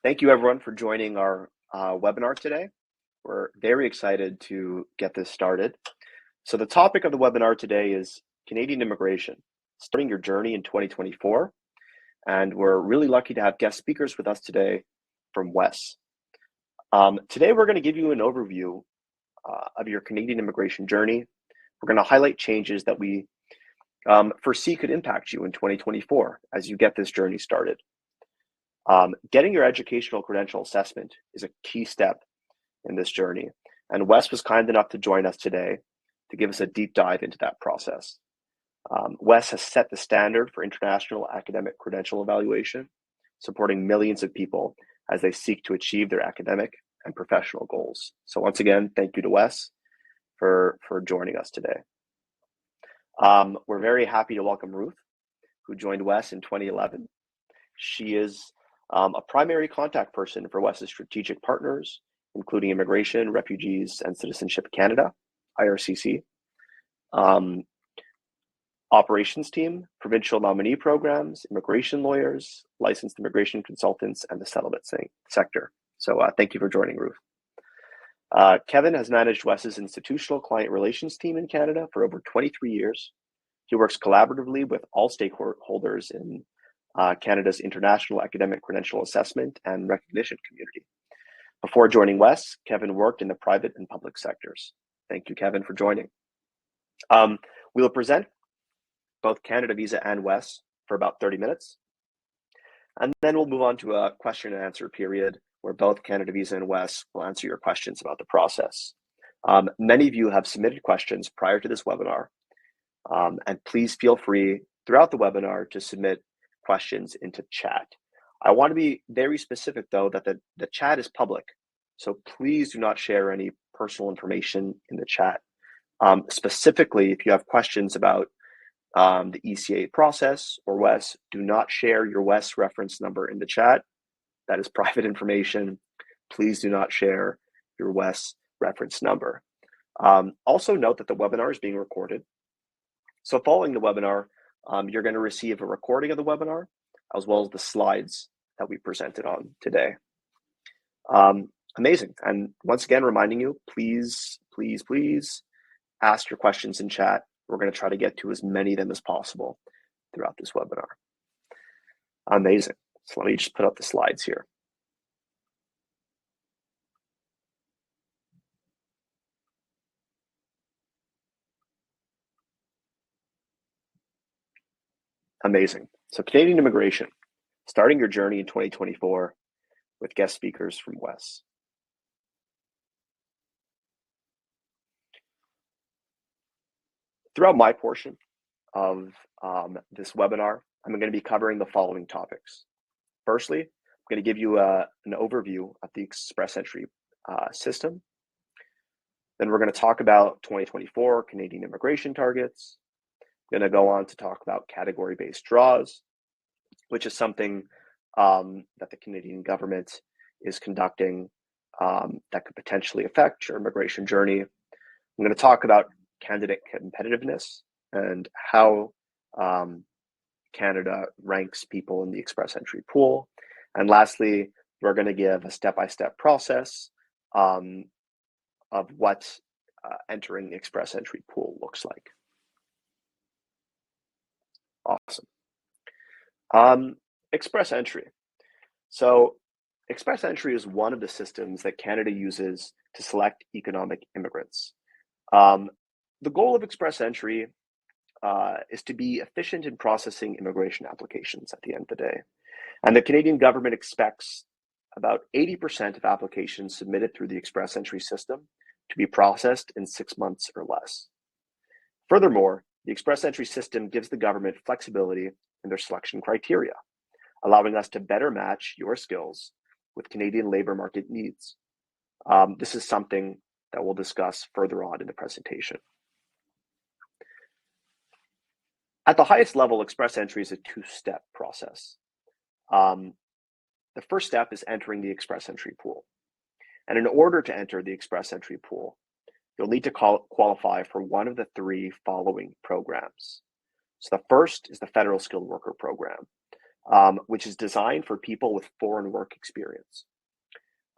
Thank you everyone for joining our webinar today. We're very excited to get this started. So the topic of the webinar today is Canadian immigration, starting your journey in 2024. And we're really lucky to have guest speakers with us today from WES. Today we're going to give you an overview of your Canadian immigration journey. We're going to highlight changes that we foresee could impact you in 2024 as you get this journey started. Getting your educational credential assessment is a key step in this journey, and WES was kind enough to join us today to give us a deep dive into that process. WES has set the standard for international academic credential evaluation, supporting millions of people as they seek to achieve their academic and professional goals. So once again, thank you to WES for joining us today. We're very happy to welcome Ruth, who joined WES in 2011. She is a primary contact person for WES's strategic partners, including Immigration, Refugees, and Citizenship Canada, IRCC, operations team, provincial nominee programs, immigration lawyers, licensed immigration consultants, and the settlement sector. So thank you for joining, Ruth. Kevin has managed WES's institutional client relations team in Canada for over 23 years. He works collaboratively with all stakeholders in Canada's international academic credential assessment and recognition community. Before joining WES, Kevin worked in the private and public sectors. Thank you, Kevin, for joining. We will present both CanadaVisa and WES for about 30 minutes. And then we'll move on to a question and answer period where both CanadaVisa and WES will answer your questions about the process. Many of you have submitted questions prior to this webinar, and please feel free throughout the webinar to submit questions into chat. I want to be very specific though that the chat is public, so please do not share any personal information in the chat. Specifically, if you have questions about the ECA process or WES, do not share your WES reference number in the chat. That is private information. Please do not share your WES reference number. Also note that the webinar is being recorded. So following the webinar, you're going to receive a recording of the webinar, as well as the slides that we presented on today. Amazing. And once again, reminding you, please ask your questions in chat. We're going to try to get to as many of them as possible throughout this webinar. Amazing. So let me just put up the slides here. Amazing. So Canadian immigration, starting your journey in 2024 with guest speakers from WES. Throughout my portion of this webinar, I'm going to be covering the following topics. Firstly, I'm going to give you an overview of the express entry system. Then we're going to talk about 2024 Canadian immigration targets. Going to go on to talk about category-based draws, which is something that the Canadian government is conducting that could potentially affect your immigration journey. I'm going to talk about candidate competitiveness and how Canada ranks people in the express entry pool. And lastly, we're going to give a step-by-step process of what entering the express entry pool looks like. Awesome. Express entry. So express entry is one of the systems that Canada uses to select economic immigrants. The goal of express entry is to be efficient in processing immigration applications at the end of the day. And the Canadian government expects about 80% of applications submitted through the express entry system to be processed in 6 months or less. Furthermore, the express entry system gives the government flexibility in their selection criteria, allowing us to better match your skills with Canadian labor market needs. This is something that we'll discuss further on in the presentation. At the highest level, express entry is a two-step process. The first step is entering the express entry pool. And in order to enter the express entry pool, you'll need to qualify for one of the 3 following programs. So the first is the Federal Skilled Worker Program. which is designed for people with foreign work experience.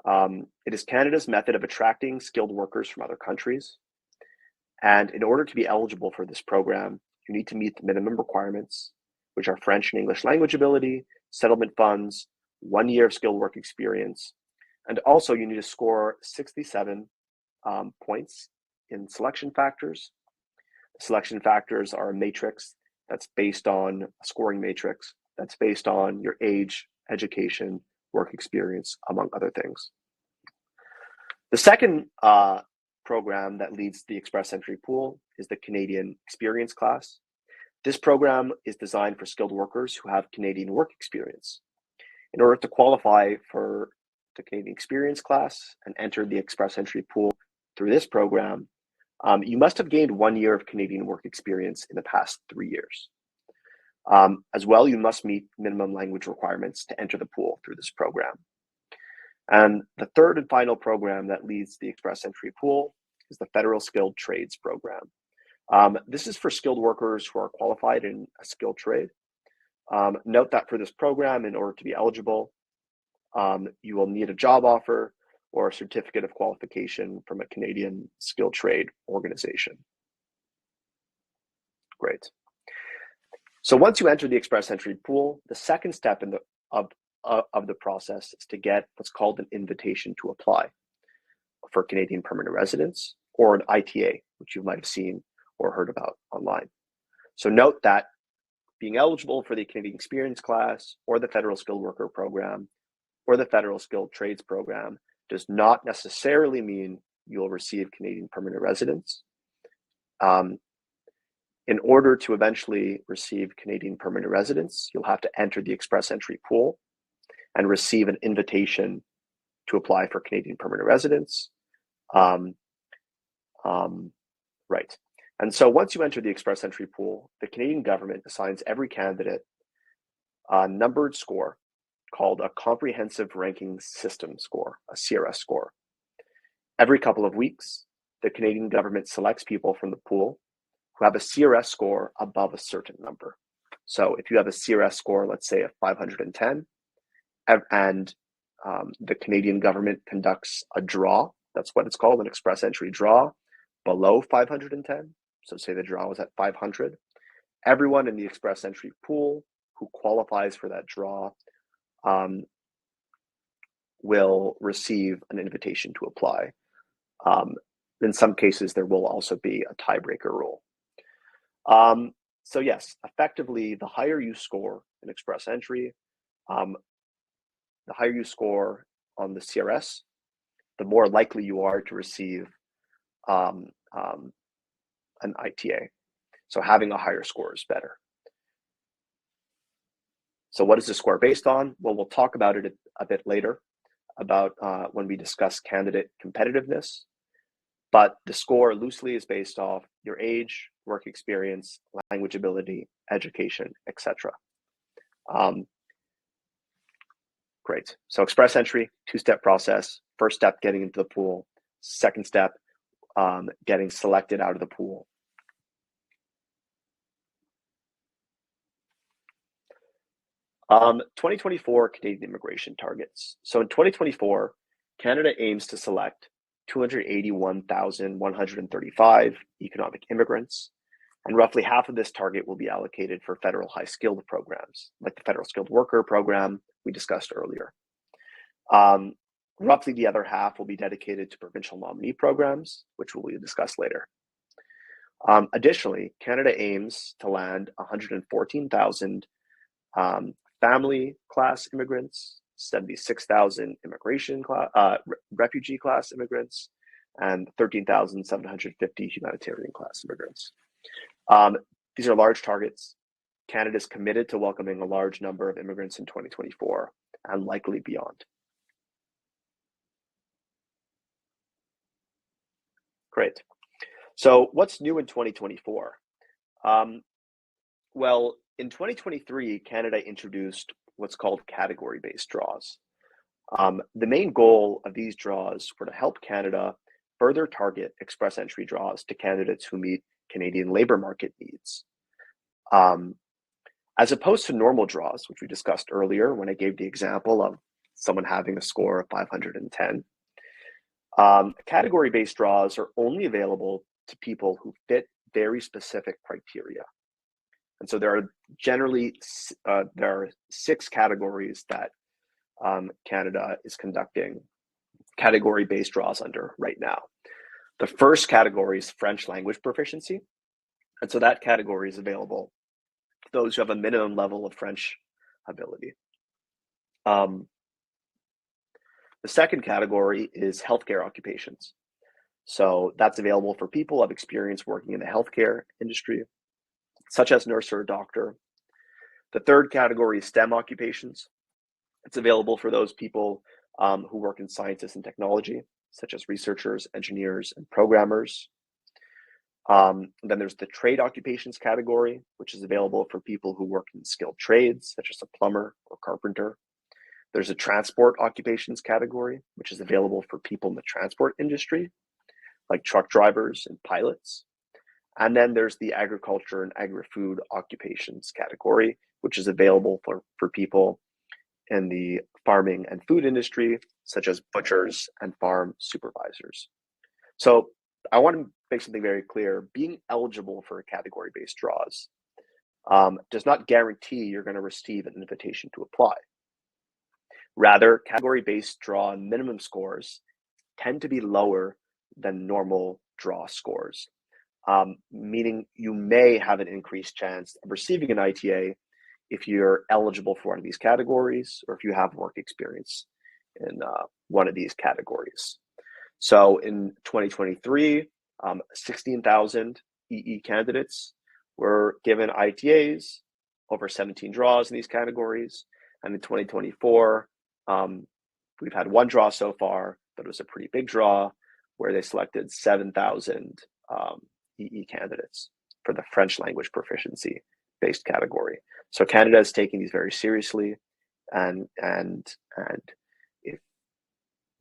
It is Canada's method of attracting skilled workers from other countries. And in order to be eligible for this program, you need to meet the minimum requirements, which are French and English language ability, settlement funds, 1 year of skilled work experience, and also you need to score 67 points in selection factors. The selection factors are a matrix that's based on a scoring matrix that's based on your age, education, work experience, among other things. The second program that leads the Express Entry Pool is the Canadian Experience Class. This program is designed for skilled workers who have Canadian work experience. In order to qualify for the Canadian Experience Class and enter the Express Entry Pool through this program, you must have gained 1 year of Canadian work experience in the past 3 years. As well, you must meet minimum language requirements to enter the pool through this program. And the third and final program that leads the Express Entry Pool is the Federal Skilled Trades Program. This is for skilled workers who are qualified in a skilled trade. Note that for this program, in order to be eligible, you will need a job offer or a certificate of qualification from a Canadian skilled trade organization. Great. So once you enter the Express Entry Pool, the second step of the process is to get what's called an invitation to apply for Canadian permanent residence, or an ITA, which you might have seen or heard about online. So note that being eligible for the Canadian Experience Class or the Federal Skilled Worker Program or the Federal Skilled Trades Program does not necessarily mean you'll receive Canadian permanent residence. In order to eventually receive Canadian permanent residence, you'll have to enter the Express Entry Pool and receive an invitation to apply for Canadian permanent residence. Right. And so once you enter the Express Entry Pool, the Canadian government assigns every candidate a numbered score called a Comprehensive Ranking System score, a CRS score. Every couple of weeks, the Canadian government selects people from the pool who have a CRS score above a certain number. So if you have a CRS score, let's say of 510, and the Canadian government conducts a draw, that's what it's called, an express entry draw, below 510, so say the draw was at 500, everyone in the express entry pool who qualifies for that draw will receive an invitation to apply. In some cases, there will also be a tiebreaker rule. So yes, effectively, the higher you score in express entry, the higher you score on the CRS, the more likely you are to receive an ITA. So having a higher score is better. So what is the score based on? Well, we'll talk about it a bit later, about when we discuss candidate competitiveness. But the score loosely is based off your age, work experience, language ability, education, etc. Great. So express entry, two-step process. First step, getting into the pool. Second step, getting selected out of the pool. Um, 2024 Canadian immigration targets. So in 2024, Canada aims to select 281,135 economic immigrants, and roughly half of this target will be allocated for federal high-skilled programs, like the Federal Skilled Worker Program we discussed earlier. Roughly the other half will be dedicated to provincial nominee programs, which we will discuss later. Additionally, Canada aims to land 114,000 family class immigrants, 76,000 immigration class, refugee class immigrants, and 13,750 humanitarian class immigrants. These are large targets. Canada is committed to welcoming a large number of immigrants in 2024 and likely beyond. Great. So what's new in 2024? Well, in 2023, Canada introduced what's called category-based draws. The main goal of these draws were to help Canada further target express entry draws to candidates who meet Canadian labor market needs. As opposed to normal draws, which we discussed earlier when I gave the example of someone having a score of 510, category-based draws are only available to people who fit very specific criteria. And so there are generally there are 6 categories that Canada is conducting category-based draws under right now. The first category is French language proficiency. And so that category is available to those who have a minimum level of French ability. The second category is healthcare occupations. So that's available for people who have experience working in the healthcare industry, such as nurse or doctor. The third category is STEM occupations. It's available for those people who work in sciences and technology, such as researchers, engineers, and programmers. Then there's the trade occupations category, which is available for people who work in skilled trades, such as a plumber or carpenter. There's a transport occupations category, which is available for people in the transport industry, like truck drivers and pilots. And then there's the agriculture and agri-food occupations category, which is available for people in the farming and food industry, such as butchers and farm supervisors. So I want to make something very clear. Being eligible for category-based draws does not guarantee you're going to receive an invitation to apply. Rather, category-based draw minimum scores tend to be lower than normal draw scores, meaning you may have an increased chance of receiving an ITA if you're eligible for one of these categories or if you have work experience in one of these categories. So in 2023, 16,000 EE candidates were given ITAs, over 17 draws in these categories. And in 2024, we've had one draw so far, but it was a pretty big draw where they selected 7,000 EE candidates for the French language proficiency based category. So Canada is taking these very seriously, and if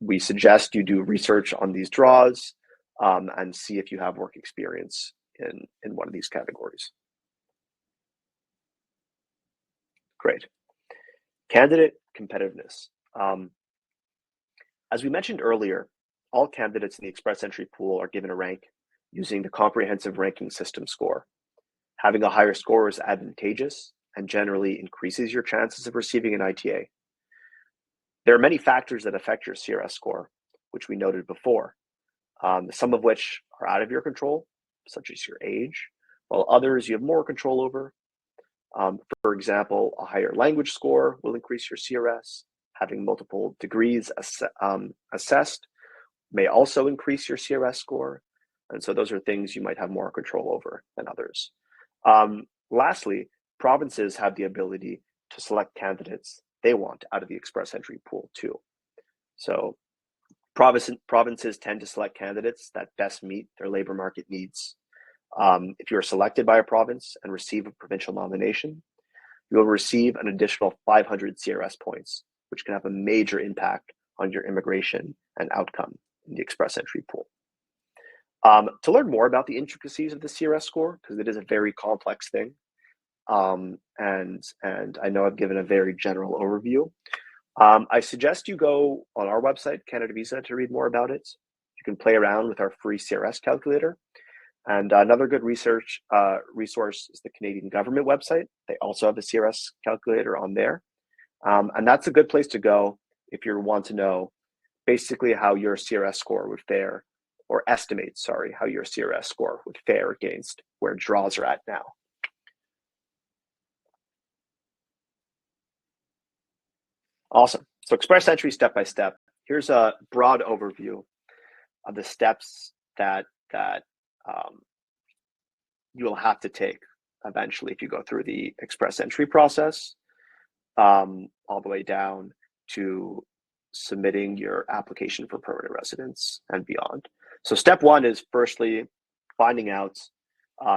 we suggest you do research on these draws and see if you have work experience in one of these categories. Great. Candidate competitiveness. As we mentioned earlier, all candidates in the Express Entry pool are given a rank using the comprehensive ranking system score. Having a higher score is advantageous and generally increases your chances of receiving an ITA. There are many factors that affect your CRS score, which we noted before, some of which are out of your control, such as your age, while others you have more control over. For example, a higher language score will increase your CRS. Having multiple degrees assessed may also increase your CRS score. And so those are things you might have more control over than others. Lastly, provinces have the ability to select candidates they want out of the Express Entry pool too. So provinces tend to select candidates that best meet their labor market needs. If you are selected by a province and receive a provincial nomination, you will receive an additional 500 CRS points, which can have a major impact on your immigration and outcome in the Express Entry pool. To learn more about the intricacies of the CRS score, because it is a very complex thing, and I know I've given a very general overview, I suggest you go on our website, CanadaVisa, to read more about it. You can play around with our free CRS calculator. And another good resource is the Canadian government website. They also have a CRS calculator on there. And that's a good place to go if you want to know basically how your CRS score would fare, or estimate, how your CRS score would fare against where draws are at now. Awesome. So Express Entry step by step. Here's a broad overview of the steps that you will have to take eventually if you go through the Express Entry process, all the way down to submitting your application for permanent residence and beyond. So step one is firstly finding out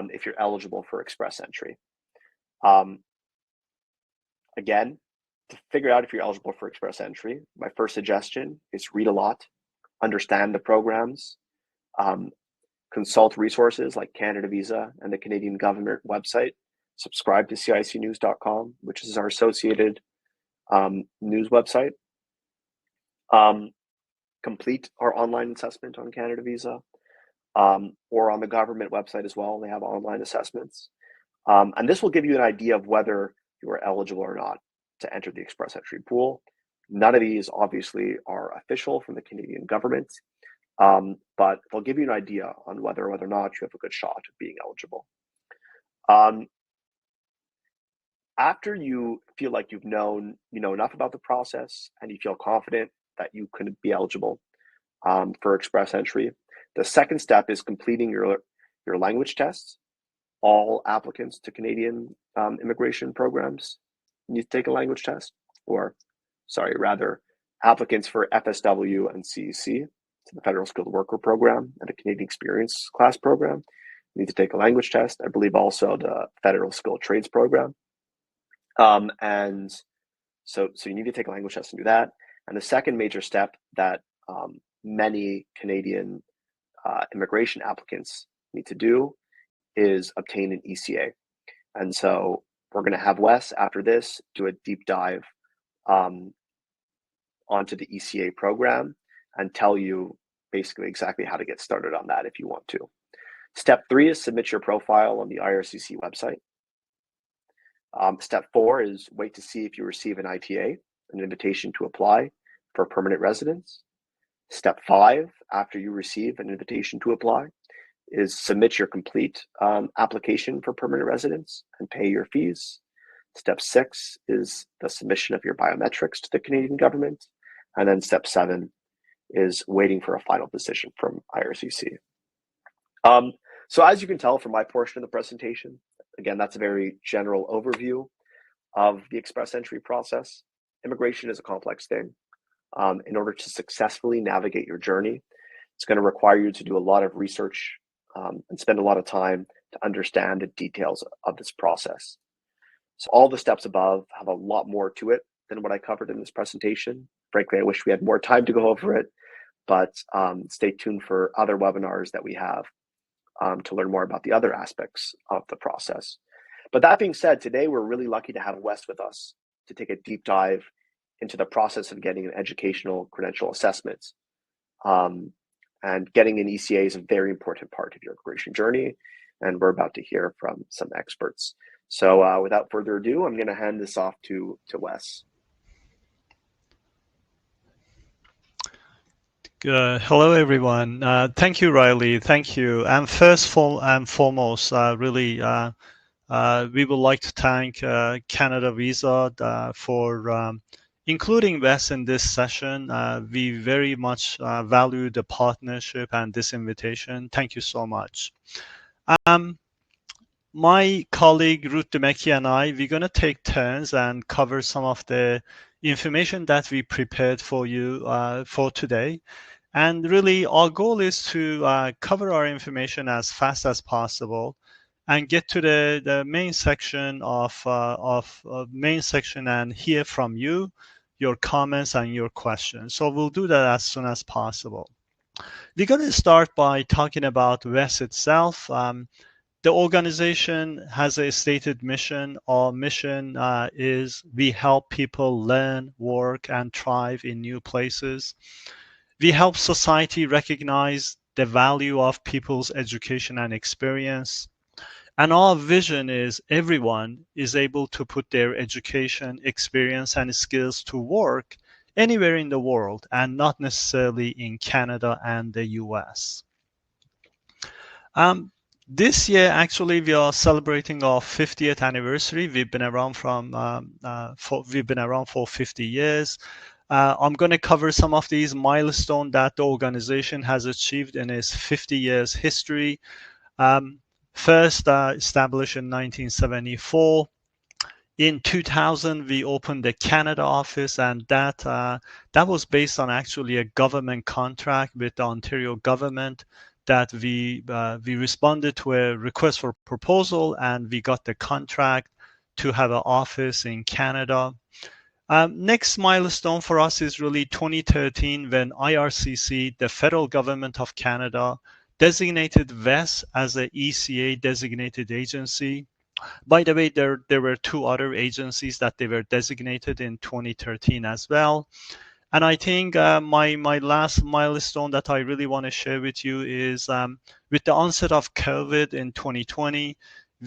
if you're eligible for Express Entry. Again, to figure out if you're eligible for Express Entry, my first suggestion is read a lot, understand the programs, consult resources like CanadaVisa and the Canadian government website, subscribe to CICnews.com, which is our associated news website. Complete our online assessment on CanadaVisa, or on the government website as well. They have online assessments. And this will give you an idea of whether you are eligible or not to enter the express entry pool. None of these obviously are official from the Canadian government, but they'll give you an idea on whether or not you have a good shot of being eligible. After you feel like you know enough about the process and you feel confident that you could be eligible for express entry, the second step is completing your language tests. All applicants to Canadian immigration programs need to take a language test, or applicants for FSW and CEC, to the Federal Skilled Worker Program and the Canadian Experience Class Program, need to take a language test. I believe also the Federal Skilled Trades Program. And so you need to take a language test and do that. And the second major step that many Canadian immigration applicants need to do is obtain an ECA. And so we're going to have Wes after this do a deep dive onto the ECA program and tell you basically exactly how to get started on that if you want to. Step 3 is submit your profile on the IRCC website. Step 4 is wait to see if you receive an ITA, an invitation to apply for permanent residence. Step 5, after you receive an invitation to apply, is submit your complete application for permanent residence and pay your fees. Step 6 is the submission of your biometrics to the Canadian government. And then step 7 is waiting for a final decision from IRCC. So as you can tell from my portion of the presentation, again, that's a very general overview of the express entry process. Immigration is a complex thing. In order to successfully navigate your journey, it's going to require you to do a lot of research and spend a lot of time to understand the details of this process. So all the steps above have a lot more to it than what I covered in this presentation. Frankly, I wish we had more time to go over it, but stay tuned for other webinars that we have to learn more about the other aspects of the process. But that being said, today we're really lucky to have Wes with us to take a deep dive into the process of getting an educational credential assessment. And getting an ECA is a very important part of your immigration journey, and we're about to hear from some experts. So without further ado, I'm going to hand this off to Wes. Hello, everyone. Thank you, Riley. Thank you. And first and foremost, really, we would like to thank CanadaVisa for including Wes in this session. We very much value the partnership and this invitation. Thank you so much. My colleague Ruth Demecki and we're going to take turns and cover some of the information that we prepared for you for today. And really, our goal is to cover our information as fast as possible and get to the main section main section and hear from you, your comments and your questions. So we'll do that as soon as possible. We're going to start by talking about WES itself. The organization has a stated mission. Our mission is we help people learn, work, and thrive in new places. We help society recognize the value of people's education and experience. And our vision is everyone is able to put their education, experience, and skills to work anywhere in the world and not necessarily in Canada and the US. This year, actually, we are celebrating our 50th anniversary. We've been around for 50 years. I'm going to cover some of these milestones that the organization has achieved in its 50 years history. First, established in 1974. In 2000, we opened the Canada office, and that was based on actually a government contract with the Ontario government that we responded to a request for proposal, and we got the contract to have an office in Canada. Next milestone for us is really 2013 when IRCC, the federal government of Canada, designated WES as an ECA designated agency. By the way, there were two other agencies that they were designated in 2013 as well. And I think my last milestone that I really want to share with you is with the onset of COVID in 2020,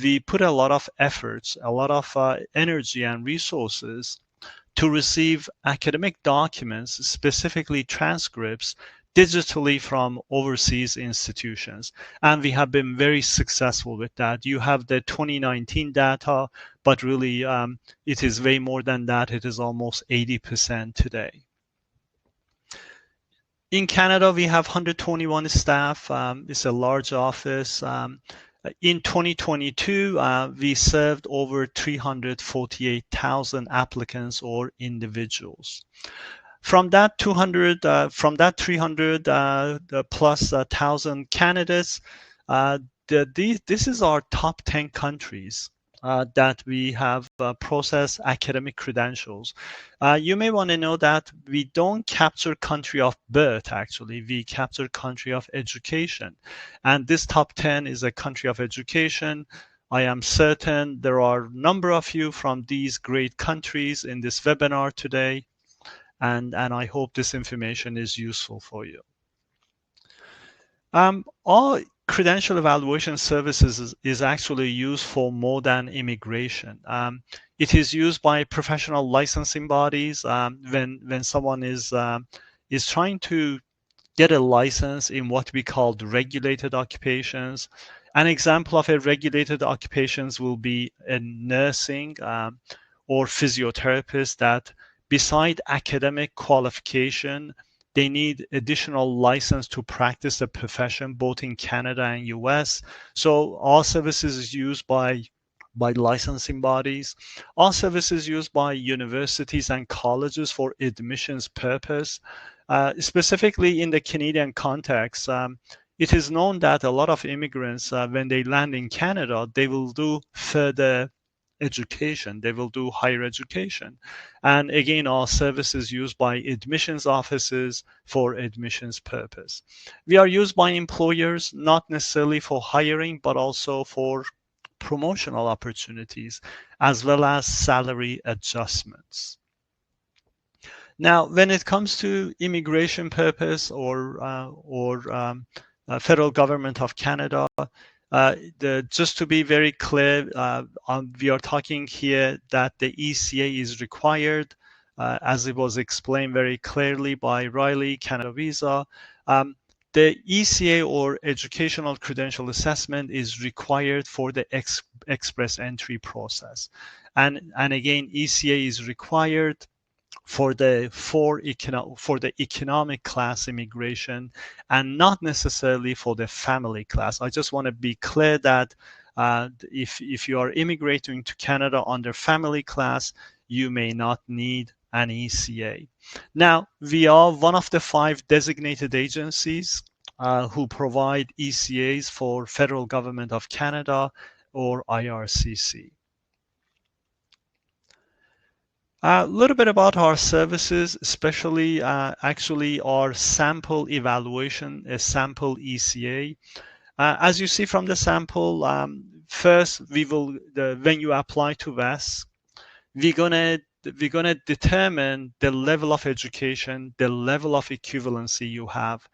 we put a lot of efforts, a lot of energy and resources to receive academic documents, specifically transcripts, digitally from overseas institutions. And we have been very successful with that. You have the 2019 data, but really it is way more than that. It is almost 80% today. In Canada, we have 121 staff. It's a large office. In 2022, we served over 348,000 applicants or individuals. From that 300 plus 1,000 candidates, this is our top 10 countries that we have processed academic credentials. You may want to know that we don't capture country of birth, actually. We capture country of education. And this top 10 is a country of education. I am certain there are a number of you from these great countries in this webinar today. And I hope this information is useful for you. All credential evaluation services is actually used for more than immigration. It is used by professional licensing bodies when someone is trying to get a license in what we call regulated occupations. An example of a regulated occupations will be a nursing or physiotherapist that beside academic qualification, they need additional license to practice the profession both in Canada and US. So all services is used by licensing bodies. All services used by universities and colleges for admissions purpose. Specifically in the Canadian context, it is known that a lot of immigrants, when they land in Canada, they will do further education, they will do higher education. And again, all services used by admissions offices for admissions purpose. We are used by employers, not necessarily for hiring, but also for promotional opportunities, as well as salary adjustments. Now, when it comes to immigration purpose or federal government of Canada, just to be very clear, we are talking here that the ECA is required, as it was explained very clearly by Riley, CanadaVisa. The ECA or Educational Credential Assessment is required for the express entry process. And again, ECA is required for the economic class immigration and not necessarily for the family class. I just want to be clear that if you are immigrating to Canada under family class, you may not need an ECA. Now, we are one of the 5 designated agencies who provide ECAs for Federal Government of Canada or IRCC. A little bit about our services, especially actually our sample evaluation, a sample ECA. As you see from the sample, first when you apply to WES, we're gonna determine the level of education, the level of equivalency you have,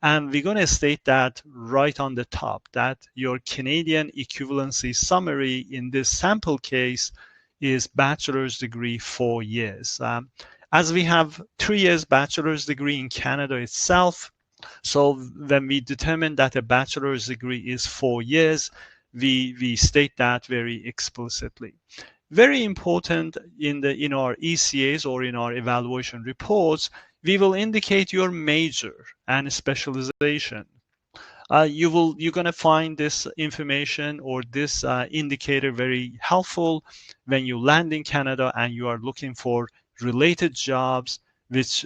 and we're gonna state that right on the top that your Canadian equivalency summary in this sample case is bachelor's degree 4 years. As we have 3 years bachelor's degree in Canada itself, so when we determine that a bachelor's degree is 4 years, we state that very explicitly. Very important in our ECAs or in our evaluation reports, we will indicate your major and specialization. You're going to find this information or this indicator very helpful when you land in Canada and you are looking for related jobs which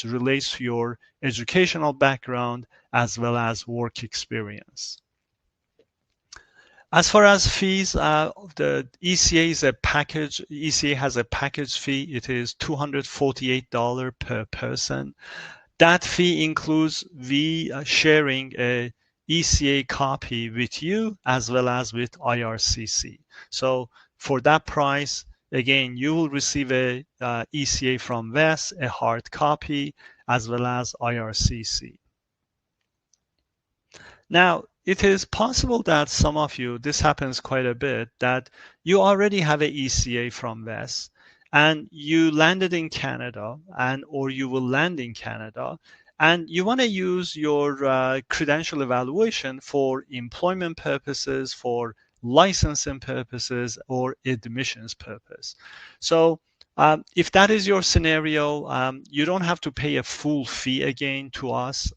relates to your educational background as well as work experience. As far as fees, the ECA is a package. ECA has a package fee. It is $248 per person. That fee includes we sharing a ECA copy with you as well as with IRCC. So for that price, again, you will receive a ECA from WES, a hard copy, as well as IRCC. Now, it is possible that some of you, this happens quite a bit, that you already have an ECA from WES and you landed in Canada or you will land in Canada and you want to use your credential evaluation for employment purposes, for licensing purposes, or admissions purpose. So if that is your scenario, you don't have to pay a full fee again to us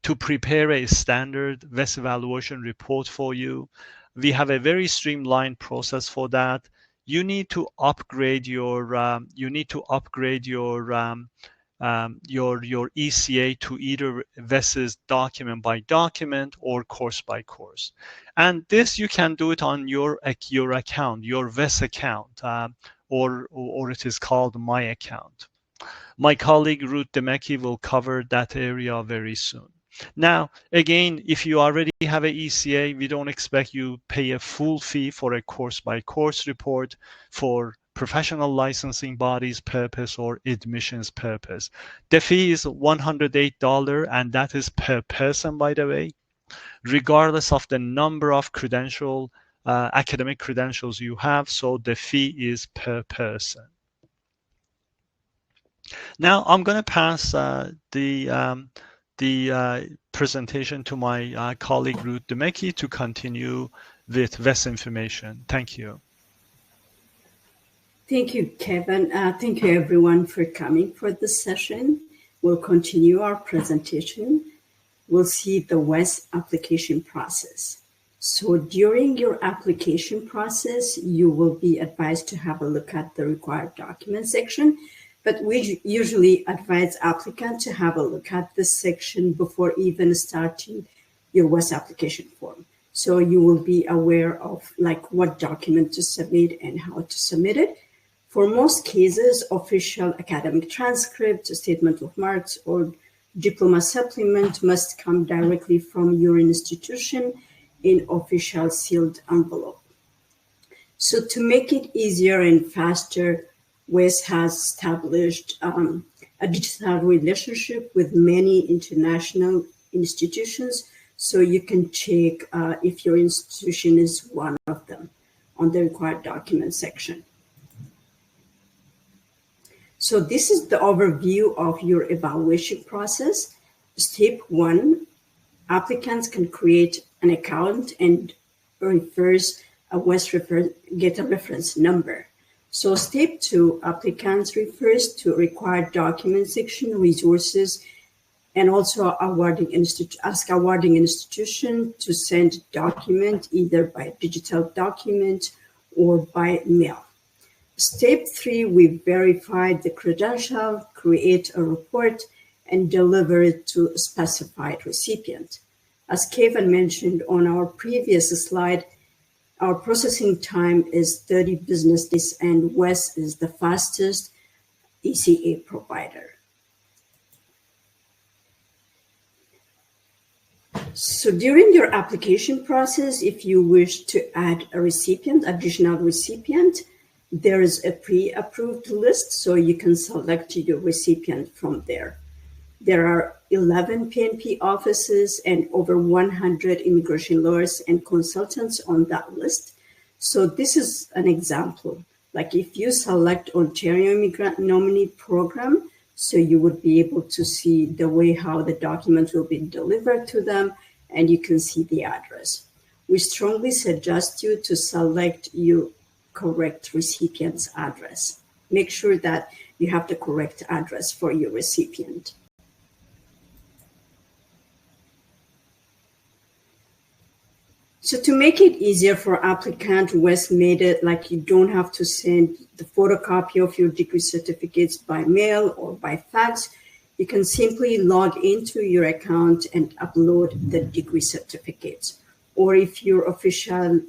to prepare a standard WES evaluation report for you. We have a very streamlined process for that. You need to upgrade your your ECA to either WES's document by document or course by course, and this you can do it on your account, your WES account, or it is called My Account. My colleague Ruth Demecki will cover that area very soon. Now, again, if you already have an ECA, we don't expect you pay a full fee for a course-by-course report for professional licensing bodies purpose or admissions purpose. The fee is $108, and that is per person, by the way, regardless of the number of academic credentials you have. So the fee is per person. Now, I'm going to pass the presentation to my colleague Ruth Demecki to continue with WES information. Thank you. Thank you, Kevin. Thank you, everyone, for coming for this session. We'll continue our presentation. We'll see the WES application process. So during your application process, you will be advised to have a look at the required document section. But we usually advise applicants to have a look at this section before even starting your WES application form. So you will be aware of what document to submit and how to submit it. For most cases, official academic transcript, statement of marks, or diploma supplement must come directly from your institution in official sealed envelope. So to make it easier and faster, WES has established a digital relationship with many international institutions, so you can check if your institution is one of them on the required document section. So this is the overview of your evaluation process. Step 1, applicants can create an account and get a reference number. So step 2, applicants refers to required document section, resources, and also ask awarding institution to send document either by digital document or by mail. Step 3, we verify the credential, create a report, and deliver it to a specified recipient. As Kevin mentioned on our previous slide, our processing time is 30 business days, and WES is the fastest ECA provider. So during your application process, if you wish to add a additional recipient, there is a pre-approved list, so you can select your recipient from there. There are 11 PNP offices and over 100 immigration lawyers and consultants on that list. So this is an example. If you select Ontario Immigrant Nominee Program, so you would be able to see the way how the documents will be delivered to them, and you can see the address. We strongly suggest you to select your correct recipient's address. Make sure that you have the correct address for your recipient. So to make it easier for applicant, WES made it you don't have to send the photocopy of your degree certificates by mail or by fax. You can simply log into your account and upload the degree certificates. Or if your official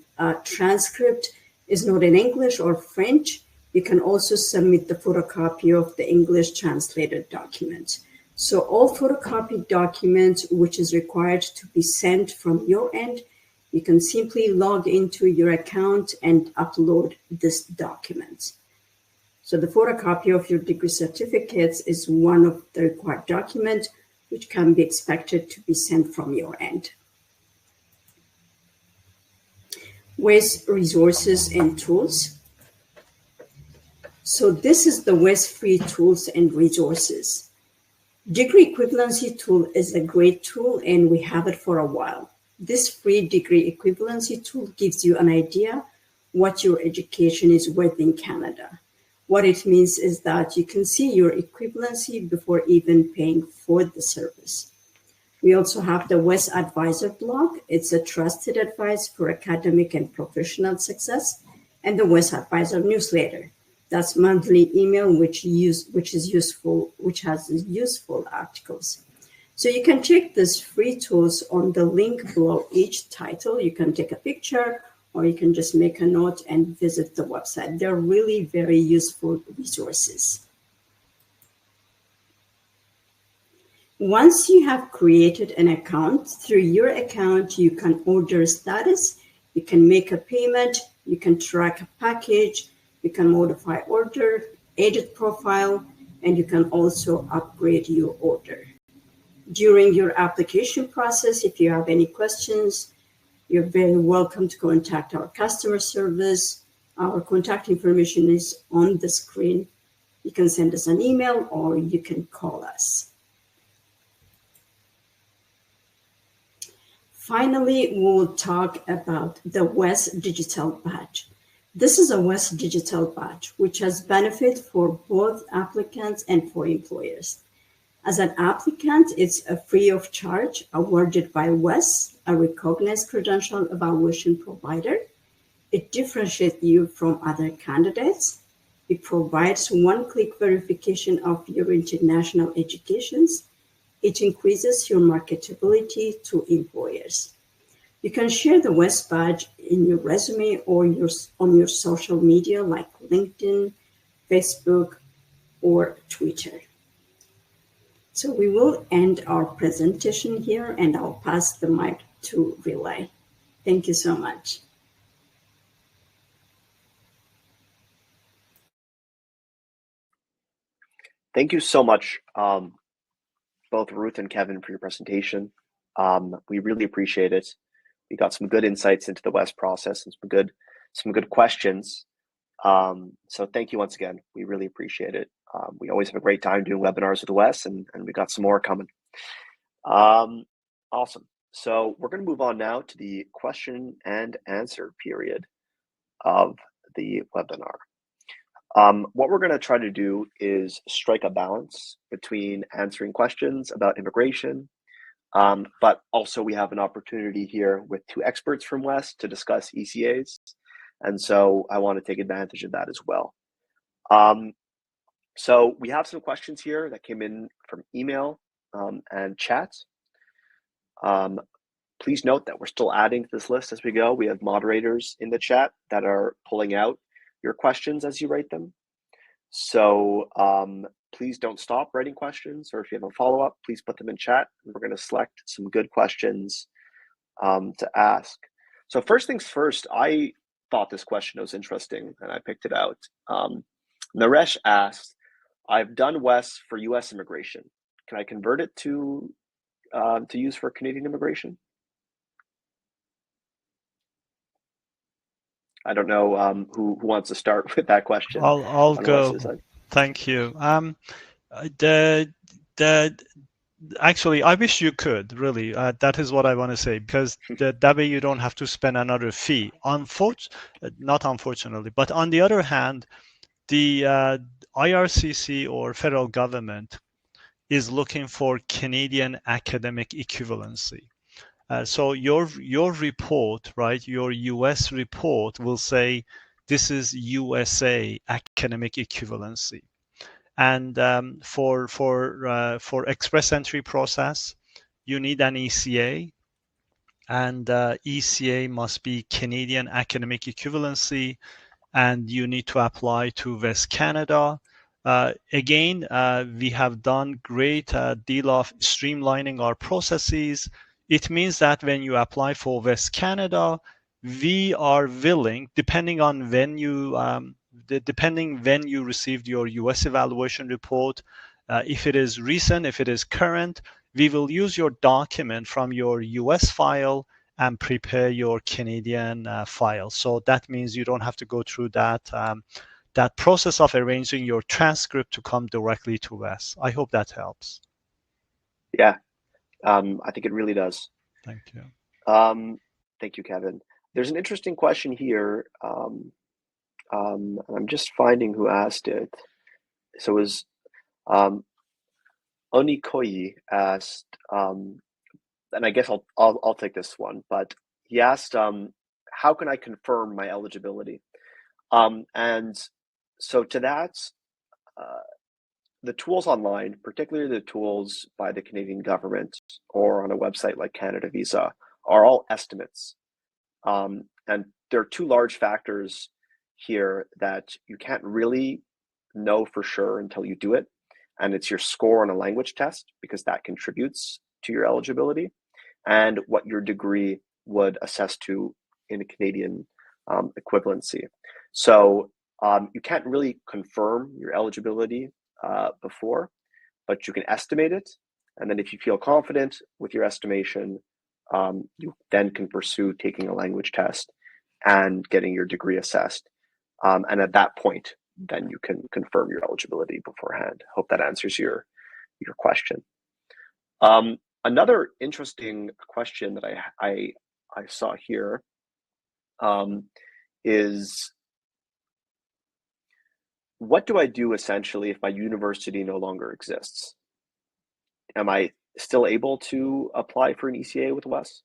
transcript is not in English or French, you can also submit the photocopy of the English translated document. So all photocopied documents which is required to be sent from your end, you can simply log into your account and upload this document. So the photocopy of your degree certificates is one of the required documents which can be expected to be sent from your end. WES resources and tools. So this is the WES free tools and resources. Degree equivalency tool is a great tool and we have it for a while. This free degree equivalency tool gives you an idea what your education is worth in Canada. What it means is that you can see your equivalency before even paying for the service. We also have the WES Advisor blog. It's a trusted advice for academic and professional success, and the WES Advisor newsletter. That's monthly email which has useful articles. So you can check these free tools on the link below each title. You can take a picture or you can just make a note and visit the website. They're really very useful resources. Once you have created an account, through your account, you can order status, you can make a payment, you can track a package, you can modify order, edit profile, and you can also upgrade your order. During your application process, if you have any questions, you're very welcome to contact our customer service. Our contact information is on the screen. You can send us an email or you can call us. Finally, we'll talk about the WES Digital Badge. This is a WES Digital Badge, which has benefit for both applicants and for employers. As an applicant, it's a free of charge awarded by WES, a recognized credential evaluation provider. It differentiates you from other candidates. It provides one-click verification of your international educations. It increases your marketability to employers. You can share the WES badge in your resume or on your social media like LinkedIn, Facebook, or Twitter. So we will end our presentation here and I'll pass the mic to Relay. Thank you so much. Thank you so much, both Ruth and Kevin, for your presentation. We really appreciate it. We got some good insights into the WES process and some good questions. So thank you once again. We really appreciate it. We always have a great time doing webinars with the WES, and we got some more coming. Awesome. So we're going to move on now to the question and answer period of the webinar. What we're going to try to do is strike a balance between answering questions about immigration, but also we have an opportunity here with two experts from WES to discuss ECAs. And so I want to take advantage of that as well. So we have some questions here that came in from email and chat. Please note that we're still adding to this list as we go. We have moderators in the chat that are pulling out your questions as you write them. So please don't stop writing questions, or if you have a follow-up, please put them in chat. We're going to select some good questions to ask. So first things first, I thought this question was interesting and I picked it out. Naresh asked, I've done WES for US immigration. Can I convert it to use for Canadian immigration? I don't know who wants to start with that question. I'll go. Thank you. Actually, I wish you could, really. That is what I want to say, because that way you don't have to spend another fee. Not unfortunately, but on the other hand, the IRCC or federal government is looking for Canadian academic equivalency. So your report, right, your US report will say this is USA academic equivalency. And for express entry process, you need an ECA, and ECA must be Canadian academic equivalency, and you need to apply to WES Canada. Again, we have done great deal of streamlining our processes. It means that when you apply for WES Canada, we are willing, depending on when you received your US evaluation report, if it is recent, if it is current, we will use your document from your US file and prepare your Canadian file. So that means you don't have to go through that process of arranging your transcript to come directly to WES. I hope that helps. Yeah, I think it really does. Thank you. Thank you, Kevin. There's an interesting question here. I'm just finding who asked it. So it was Onikoyi asked, and I guess I'll take this one, but he asked, how can I confirm my eligibility? And so to that, the tools online, particularly the tools by the Canadian government or on a website like CanadaVisa, are all estimates. And there are two large factors here that you can't really know for sure until you do it. And it's your score on a language test, because that contributes to your eligibility, and what your degree would assess to in a Canadian equivalency. So you can't really confirm your eligibility before, but you can estimate it. And then if you feel confident with your estimation, you then can pursue taking a language test and getting your degree assessed. And at that point, then you can confirm your eligibility beforehand. Hope that answers your question. Another interesting question that I saw here is, what do I do essentially if my university no longer exists? Am I still able to apply for an ECA with WES?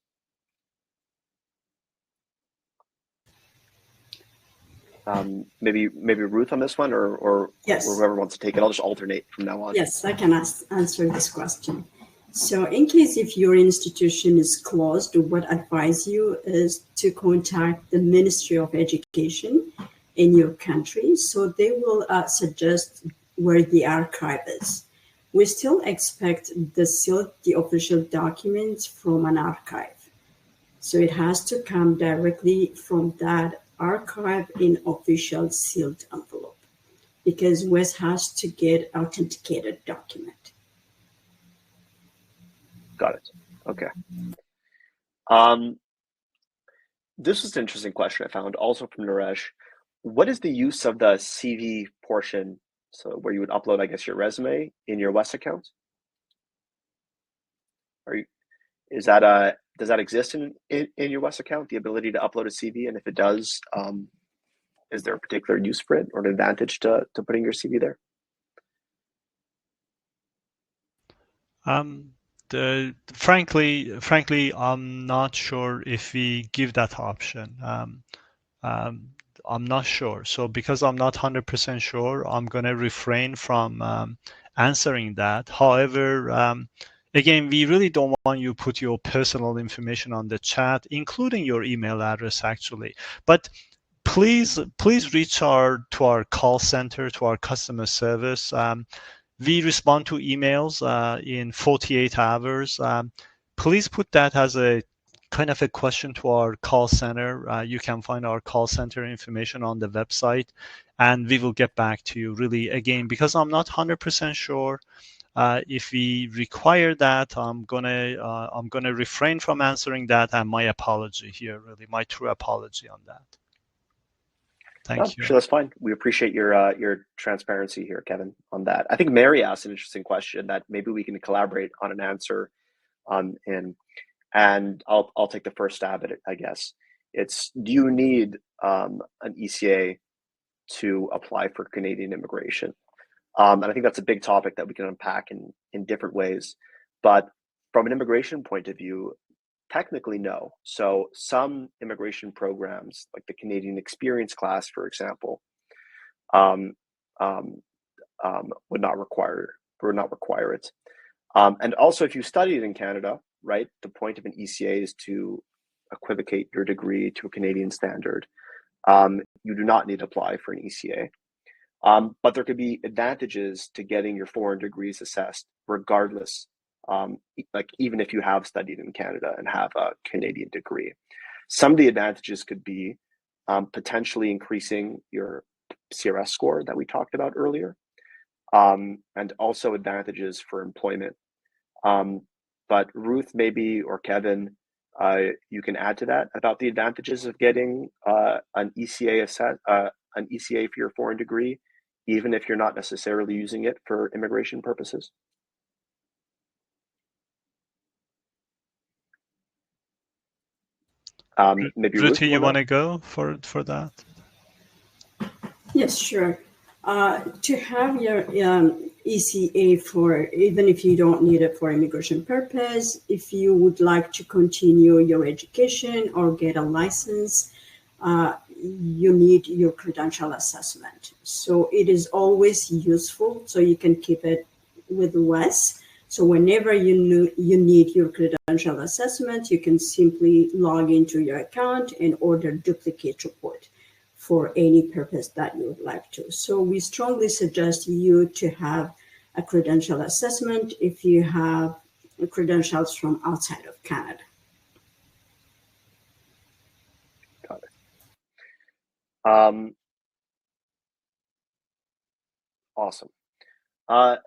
Maybe Ruth on this one, or yes, or whoever wants to take it. I'll just alternate from now on. Yes, I can answer this question. So in case if your institution is closed, what I advise you is to contact the Ministry of Education in your country, so they will suggest where the archive is. We still expect the official documents from an archive. So it has to come directly from that archive in official sealed envelope, because WES has to get authenticated document. Got it. Okay. This is an interesting question I found also from Naresh. What is the use of the CV portion? So where you would upload, I guess, your resume in your WES account? Does that exist in your WES account, the ability to upload a CV? And if it does, is there a particular use for it or an advantage to putting your CV there? Frankly, I'm not sure if we give that option. I'm not sure. So because I'm not 100% sure, I'm going to refrain from answering that. However, again, we really don't want you to put your personal information on the chat, including your email address, actually. But please reach to our call center, to our customer service. We respond to emails in 48 hours. Please put that as a kind of a question to our call center. You can find our call center information on the website, and we will get back to you. Really, again, because I'm not 100% sure if we require that, I'm gonna refrain from answering that, and my apology here, really, my true apology on that. Thank you. Sure, that's fine. We appreciate your transparency here, Kevin, on that. I think Mary asked an interesting question that maybe we can collaborate on an answer on and I'll take the first stab at it, I guess. It's, do you need an ECA to apply for Canadian immigration? And I think that's a big topic that we can unpack in different ways. But from an immigration point of view, technically, no. So some immigration programs, like the Canadian Experience class, for example, would not require it. And also, if you studied in Canada, right, the point of an ECA is to equivocate your degree to a Canadian standard. You do not need to apply for an ECA. But there could be advantages to getting your foreign degrees assessed regardless, like even if you have studied in Canada and have a Canadian degree. Some of the advantages could be potentially increasing your CRS score that we talked about earlier, and also advantages for employment. But Ruth, maybe, or Kevin, you can add to that about the advantages of getting an ECA for your foreign degree, even if you're not necessarily using it for immigration purposes. Maybe Ruth, Ruthie, you want to go for that? Yes, sure. To have your ECA for, even if you don't need it for immigration purpose, if you would like to continue your education or get a license, you need your credential assessment. So it is always useful, so you can keep it with WES. So whenever you need your credential assessment, you can simply log into your account and order duplicate report for any purpose that you would like to. So we strongly suggest you to have a credential assessment if you have credentials from outside of Canada. Got it. Awesome.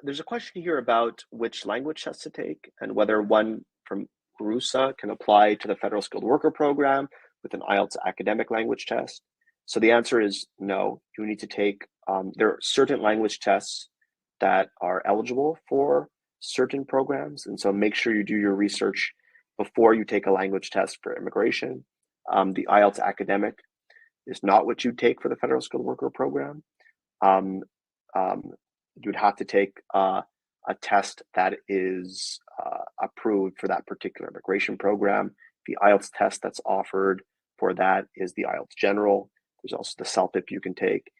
There's a question here about which language tests to take and whether one from RUSA can apply to the Federal Skilled Worker Program with an IELTS academic language test. So the answer is no. You need to take, there are certain language tests that are eligible for certain programs. And so make sure you do your research before you take a language test for immigration. The IELTS academic is not what you take for the Federal Skilled Worker Program. You'd have to take a test that is approved for that particular immigration program. The IELTS test that's offered for that is the IELTS General. There's also the CELPIP you can take,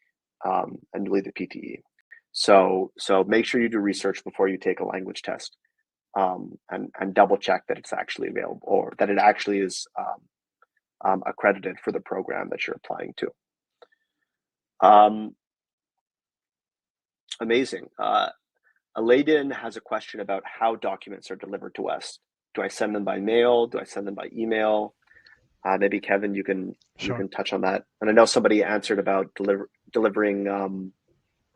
and really the PTE. So make sure you do research before you take a language test, and double check that it's actually available, or that it actually is accredited for the program that you're applying to. Amazing. Alaydin has a question about how documents are delivered to us. Do I send them by mail? Do I send them by email? Maybe Kevin, you can touch on that. And I know somebody answered about delivering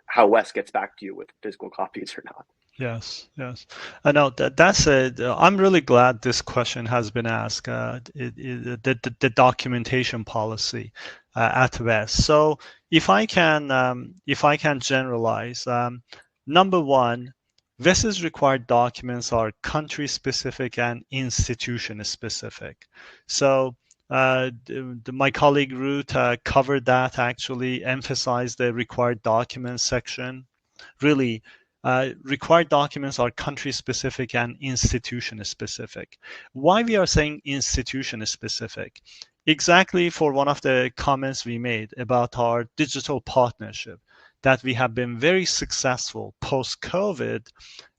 how WES gets back to you with physical copies or not. Yes. I know that's it. I'm really glad this question has been asked. The documentation policy at WES. So if I can generalize, number one, WES's required documents are country specific and institution specific. So my colleague Ruth covered that, actually emphasized the required documents section. Really, required documents are country specific and institution specific. Why we are saying institution specific? Exactly for one of the comments we made about our digital partnership, that we have been very successful post-COVID.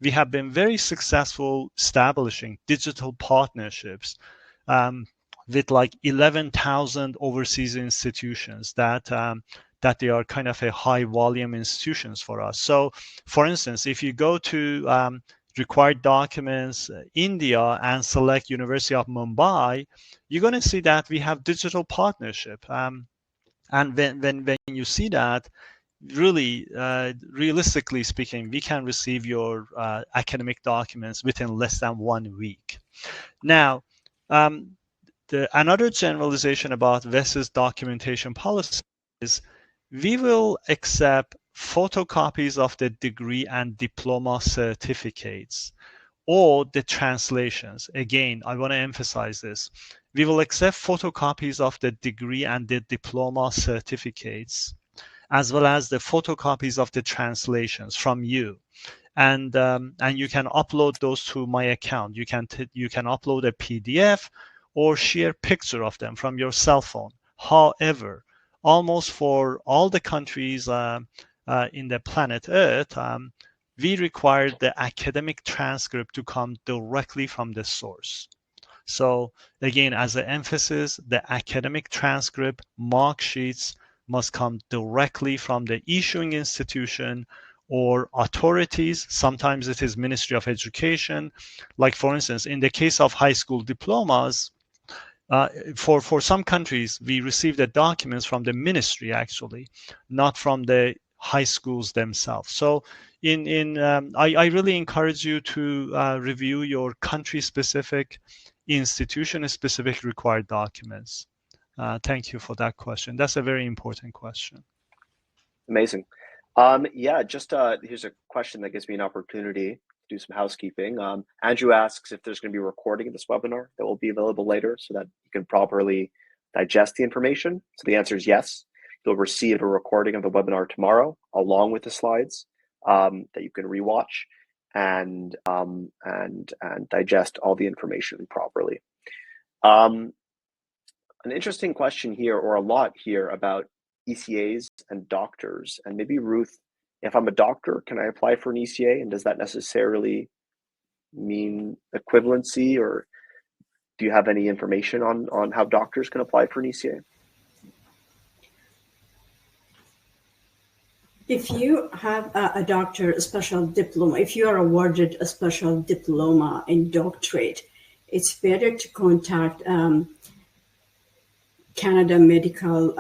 We have been very successful establishing digital partnerships with like 11,000 overseas institutions that they are kind of a high volume institutions for us. So for instance, if you go to required documents India and select University of Mumbai, you're going to see that we have digital partnership. And when you see that, really, realistically speaking, we can receive your academic documents within less than 1 week. Now, another generalization about WES's documentation policy is we will accept photocopies of the degree and diploma certificates or the translations. Again, I want to emphasize this. We will accept photocopies of the degree and the diploma certificates, as well as the photocopies of the translations from you. And you can upload those to my account. You can upload a PDF or share picture of them from your cell phone. However, almost for all the countries in the planet Earth, we require the academic transcript to come directly from the source. So again, as an emphasis, the academic transcript, mark sheets, must come directly from the issuing institution or authorities. Sometimes it is Ministry of Education. Like for instance, in the case of high school diplomas, for some countries, we receive the documents from the ministry actually, not from the high schools themselves. So I really encourage you to review your country-specific, institution-specific required documents. Thank you for that question. That's a very important question. Amazing. Yeah, just here's a question that gives me an opportunity to do some housekeeping. Andrew asks if there's going to be a recording of this webinar that will be available later so that you can properly digest the information. So the answer is yes. You'll receive a recording of the webinar tomorrow along with the slides that you can rewatch and digest all the information properly. An interesting question here, or a lot here, about ECAs and doctors. And maybe Ruth, if I'm a doctor, can I apply for an ECA? And does that necessarily mean equivalency, or do you have any information on how doctors can apply for an ECA? If you have a doctor, a special diploma, if you are awarded a special diploma in doctorate, it's better to contact Canada Medical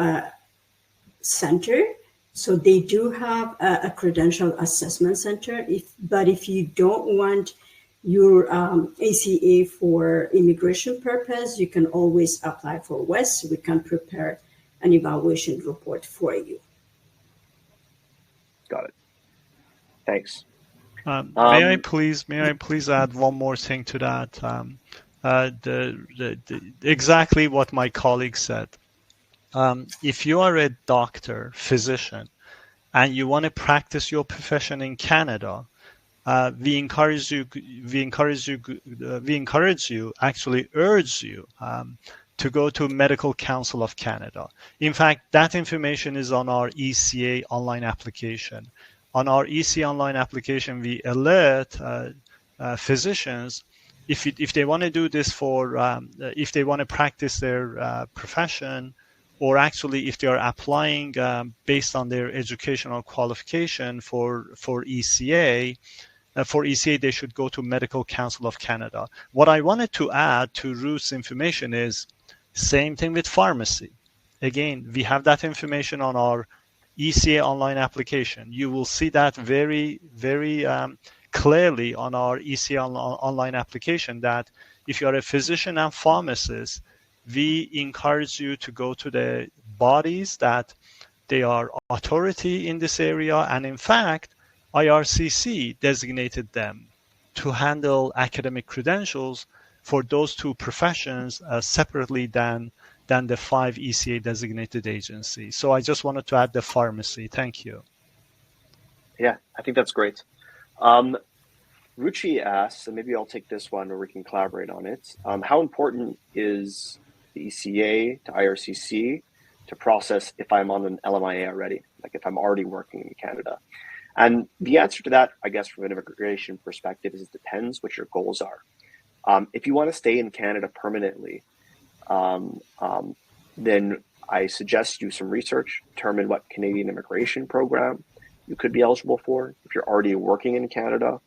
Center. So they do have a credential assessment center. But if you don't want your ACA for immigration purpose, you can always apply for WES. We can prepare an evaluation report for you. Got it. Thanks. May I please add one more thing to that? Exactly what my colleague said. If you are a doctor, physician, and you want to practice your profession in Canada, we encourage you, actually urge you to go to Medical Council of Canada. In fact, that information is on our ECA online application. On our ECA online application, we alert physicians if they want to do this if they want to practice their profession, or actually if they are applying based on their educational qualification for ECA. For ECA, they should go to Medical Council of Canada. What I wanted to add to Ruth's information is same thing with pharmacy. Again, we have that information on our ECA online application. You will see that very, very clearly on our ECA online application that if you are a physician and pharmacist, we encourage you to go to the bodies that they are authority in this area. And in fact, IRCC designated them to handle academic credentials for those two professions separately than the 5 ECA designated agencies. So I just wanted to add the pharmacy. Thank you. Yeah, I think that's great. Ruchi asks, and maybe I'll take this one or we can collaborate on it. How important is the ECA to IRCC to process if I'm on an LMIA already, like if I'm already working in Canada? And the answer to that, I guess, from an immigration perspective is it depends what your goals are. If you want to stay in Canada permanently, then I suggest you some research, determine what Canadian immigration program you could be eligible for. If you're already working in Canada,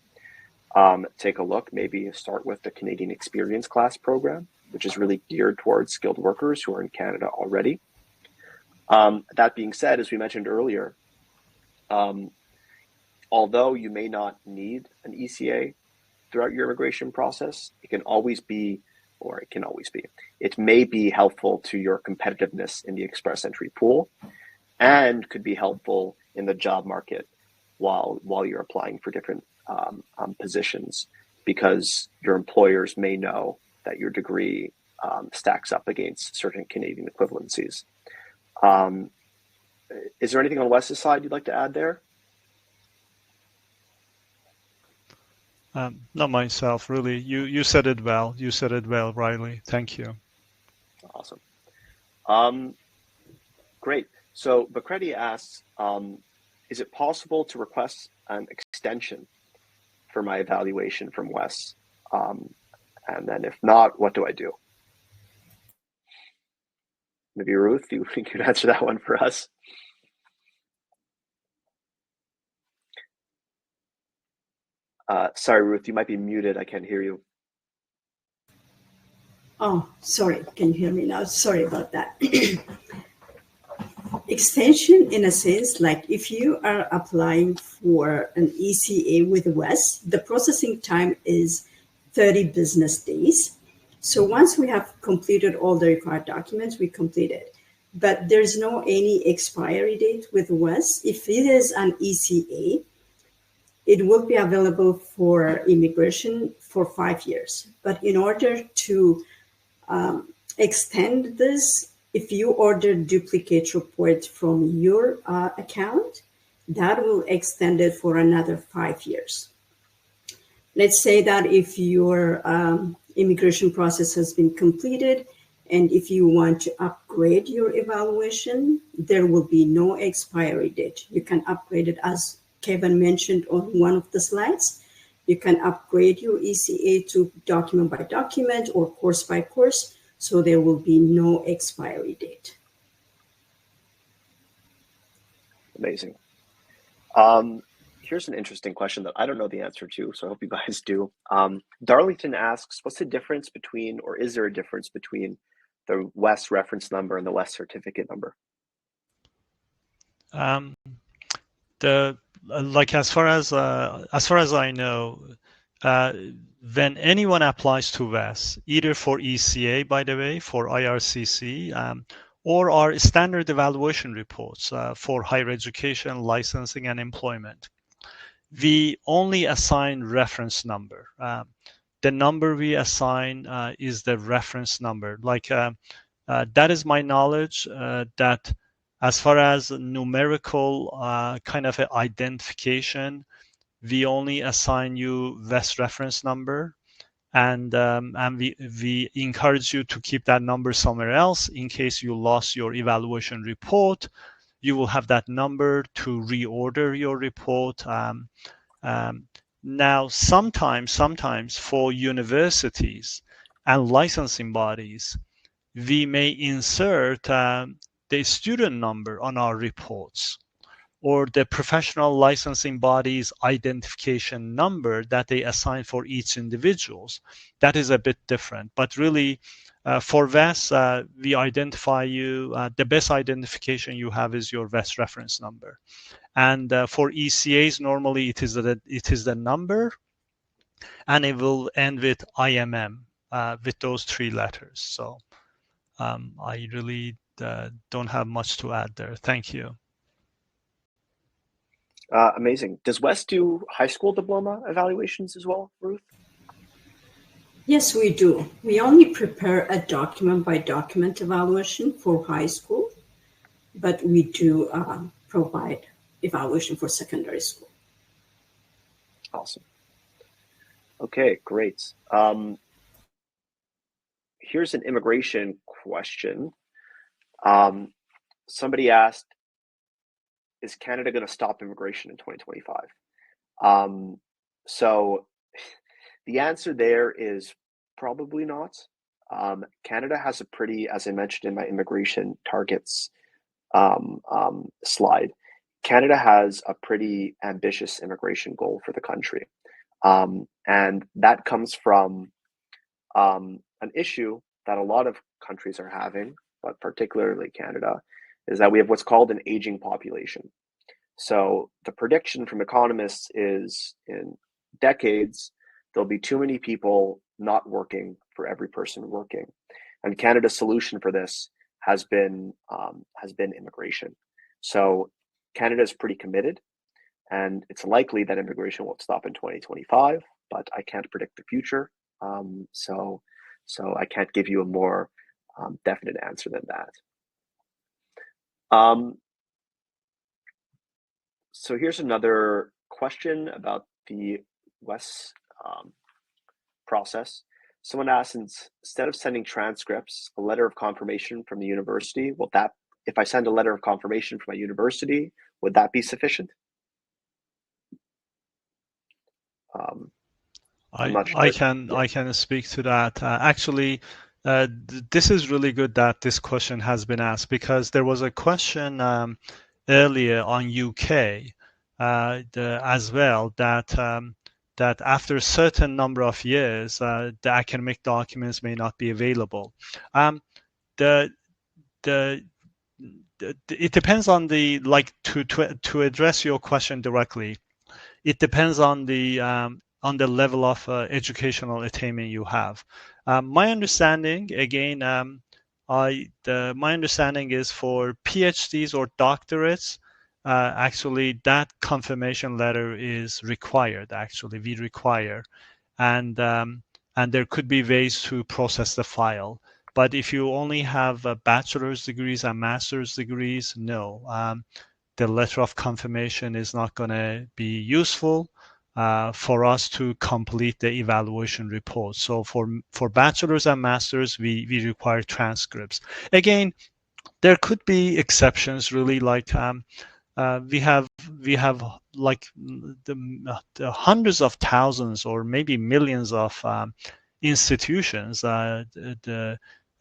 take a look, maybe start with the Canadian Experience Class program, which is really geared towards skilled workers who are in Canada already. That being said, as we mentioned earlier, although you may not need an ECA throughout your immigration process, it may be helpful to your competitiveness in the express entry pool and could be helpful in the job market while you're applying for different positions, because your employers may know that your degree stacks up against certain Canadian equivalencies. Is there anything on Wes's side you'd like to add there? Not myself, really. You said it well. You said it well, Riley. Thank you. Awesome. Great. So Bakredi asks, is it possible to request an extension for my evaluation from WES? And then if not, what do I do? Maybe Ruth, you could answer that one for us. Sorry, Ruth, you might be muted. I can't hear you. Oh, sorry. Can you hear me now? Sorry about that. Extension, in a sense, like if you are applying for an ECA with WES, the processing time is 30 business days. So once we have completed all the required documents, we complete it. But there's no any expiry date with WES. If it is an ECA, it will be available for immigration for 5 years. But in order to extend this, if you order duplicate report from your account, that will extend it for another 5 years. Let's say that if your immigration process has been completed and if you want to upgrade your evaluation, there will be no expiry date. You can upgrade it, as Kevin mentioned on one of the slides. You can upgrade your ECA to document by document or course by course, so there will be no expiry date. Amazing. Here's an interesting question that I don't know the answer to, so I hope you guys do. Darlington asks, what's the difference between, or is there a difference between the WES reference number and the WES certificate number? As far as I know, when anyone applies to WES, either for ECA, by the way, for IRCC, or our standard evaluation reports for higher education, licensing, and employment, we only assign reference number. The number we assign is the reference number. That is my knowledge, that as far as numerical kind of identification, we only assign you WES reference number, and we encourage you to keep that number somewhere else in case you lost your evaluation report. You will have that number to reorder your report. Now, sometimes for universities and licensing bodies, we may insert the student number on our reports, or the professional licensing body's identification number that they assign for each individuals. That is a bit different. But really, for WES, we identify you. The best identification you have is your WES reference number. And for ECAs, normally it is the number, and it will end with IMM, with those 3 letters. So I really don't have much to add there. Thank you. Amazing. Does WES do high school diploma evaluations as well, Ruth? Yes, we do. We only prepare a document by document evaluation for high school, but we do provide evaluation for secondary school. Awesome. Okay, great. Here's an immigration question. Somebody asked, is Canada going to stop immigration in 2025? So the answer there is probably not. Canada has a pretty, as I mentioned in my immigration targets slide, Canada has a pretty ambitious immigration goal for the country. And that comes from an issue that a lot of countries are having, but particularly Canada, is that we have what's called an aging population. So the prediction from economists is in decades, there'll be too many people not working for every person working. And Canada's solution for this has been immigration. So Canada is pretty committed, and it's likely that immigration won't stop in 2025, but I can't predict the future. So I can't give you a more definite answer than that. So here's another question about the WES process. Someone asked, instead of sending transcripts, a letter of confirmation from the university, if I send a letter of confirmation from my university, would that be sufficient? I can speak to that. Actually, This is really good that this question has been asked, because there was a question earlier on UK as well, that after a certain number of years, the academic documents may not be available. The it depends on to address your question directly. It depends on the level of educational attainment you have. My understanding, again, my understanding is for PhDs or doctorates, actually that confirmation letter is required. Actually, we require, and there could be ways to process the file. But if you only have bachelor's degrees and master's degrees, no. The letter of confirmation is not going to be useful for us to complete the evaluation report. So for bachelor's and master's, we require transcripts. Again, there could be exceptions, really, like we have like the hundreds of thousands or maybe millions of institutions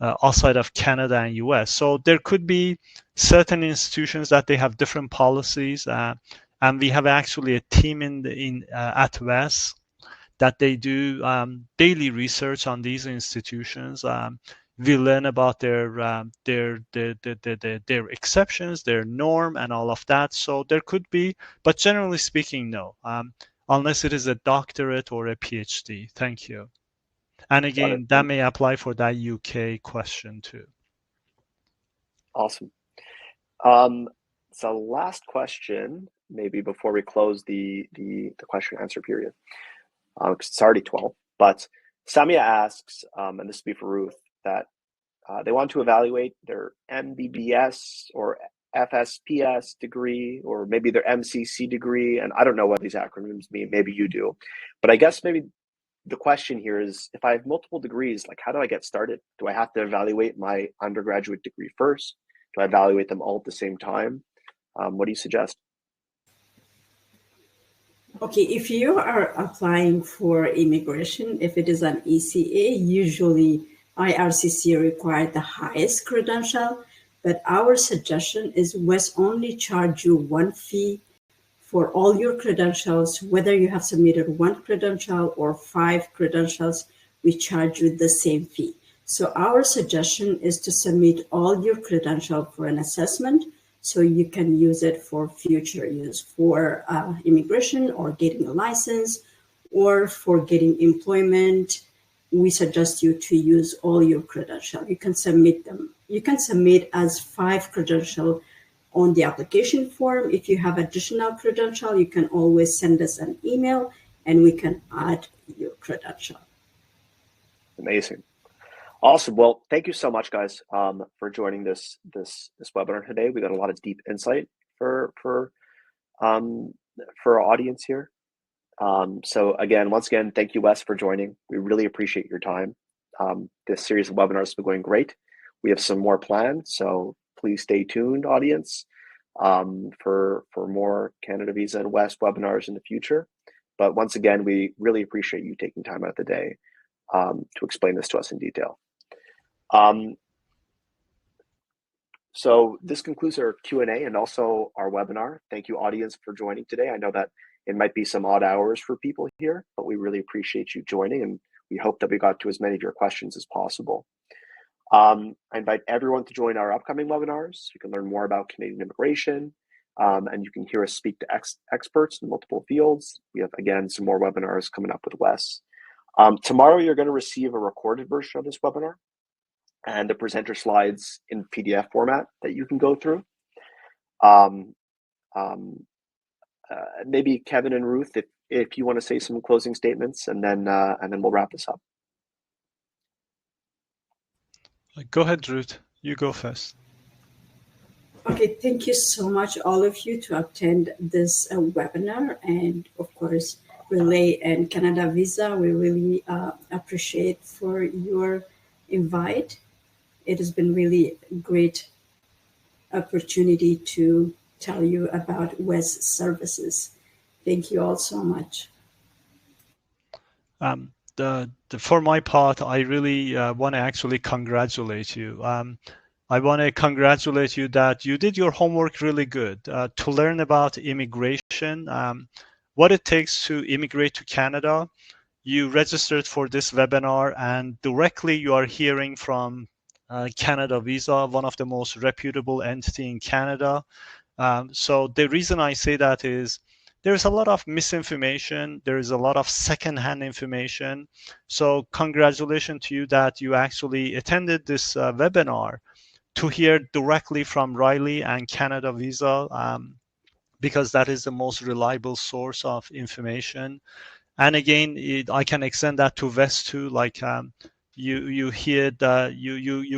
outside of Canada and US. So there could be certain institutions that they have different policies, and we have actually a team at WES that they do daily research on these institutions. We learn about their exceptions, their norm, and all of that. So there could be, but generally speaking, no, unless it is a doctorate or a PhD. Thank you. And again, that may apply for that UK question too. Awesome. So last question, maybe before we close the question and answer period. It's already 12, but Samia asks, and this will be for Ruth, that they want to evaluate their MBBS or FSPS degree, or maybe their MCC degree. And I don't know what these acronyms mean. Maybe you do. But I guess maybe the question here is, if I have multiple degrees, like how do I get started? Do I have to evaluate my undergraduate degree first? Do I evaluate them all at the same time? What do you suggest? Okay, if you are applying for immigration, if it is an ECA, usually IRCC require the highest credential, but our suggestion is WES only charge you one fee for all your credentials. Whether you have submitted one credential or 5 credentials, we charge you the same fee. So our suggestion is to submit all your credentials for an assessment, so you can use it for future use for immigration or getting a license or for getting employment. We suggest you to use all your credentials. You can submit them. You can submit as 5 credentials on the application form. If you have additional credential, you can always send us an email and we can add your credential. Amazing. Awesome. Well, thank you so much, guys, for joining this webinar today. We got a lot of deep insight for our audience here. So again, once again, thank you, Wes, for joining. We really appreciate your time. This series of webinars has been going great. We have some more planned, so please stay tuned, audience, for more CanadaVisa and WES webinars in the future. But once again, we really appreciate you taking time out of the day to explain this to us in detail. So this concludes our Q&A and also our webinar. Thank you, audience, for joining today. I know that it might be some odd hours for people here, but we really appreciate you joining, and we hope that we got to as many of your questions as possible. I invite everyone to join our upcoming webinars. You can learn more about Canadian immigration, and you can hear us speak to experts in multiple fields. We have, again, some more webinars coming up with Wes. Tomorrow, you're going to receive a recorded version of this webinar and the presenter slides in PDF format that you can go through. Maybe Kevin and Ruth, if you want to say some closing statements, and then we'll wrap this up. Go ahead, Ruth. You go first. Okay, thank you so much, all of you, to attend this webinar, and of course, Relay and CanadaVisa. We really appreciate for your invite. It has been really a great opportunity to tell you about WES services. Thank you all so much. for my part, I really want to actually congratulate you. I want to congratulate you that you did your homework really good to learn about immigration, what it takes to immigrate to Canada. You registered for this webinar, and directly you are hearing from CanadaVisa, one of the most reputable entity in Canada. So the reason I say that is there's a lot of misinformation. There is a lot of secondhand information. So congratulations to you that you actually attended this webinar to hear directly from Riley and CanadaVisa, because that is the most reliable source of information. And again, I can extend that to WES too. Like you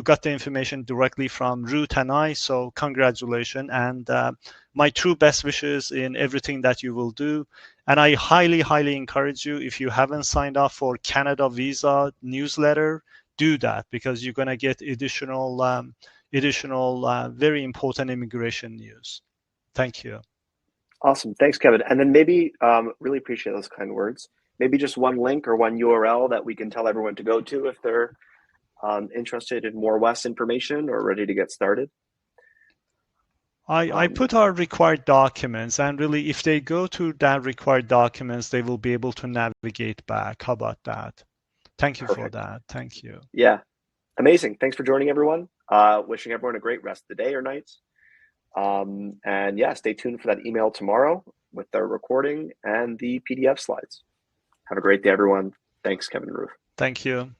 got the information directly from Ruth and I. So congratulations, and my true best wishes in everything that you will do. And I highly encourage you, if you haven't signed up for CanadaVisa newsletter, do that, because you're gonna get additional very important immigration news. Thank you. Awesome. Thanks, Kevin. And then maybe, really appreciate those kind words. Maybe just one link or one URL that we can tell everyone to go to if they're interested in more WES information or ready to get started. I put our required documents, and really if they go to that required documents, they will be able to navigate back. How about that? Thank you for that. Thank you. Yeah. Amazing. Thanks for joining, everyone. Wishing everyone a great rest of the day or night. And yeah, stay tuned for that email tomorrow with the recording and the PDF slides. Have a great day, everyone. Thanks, Kevin and Ruth. Thank you.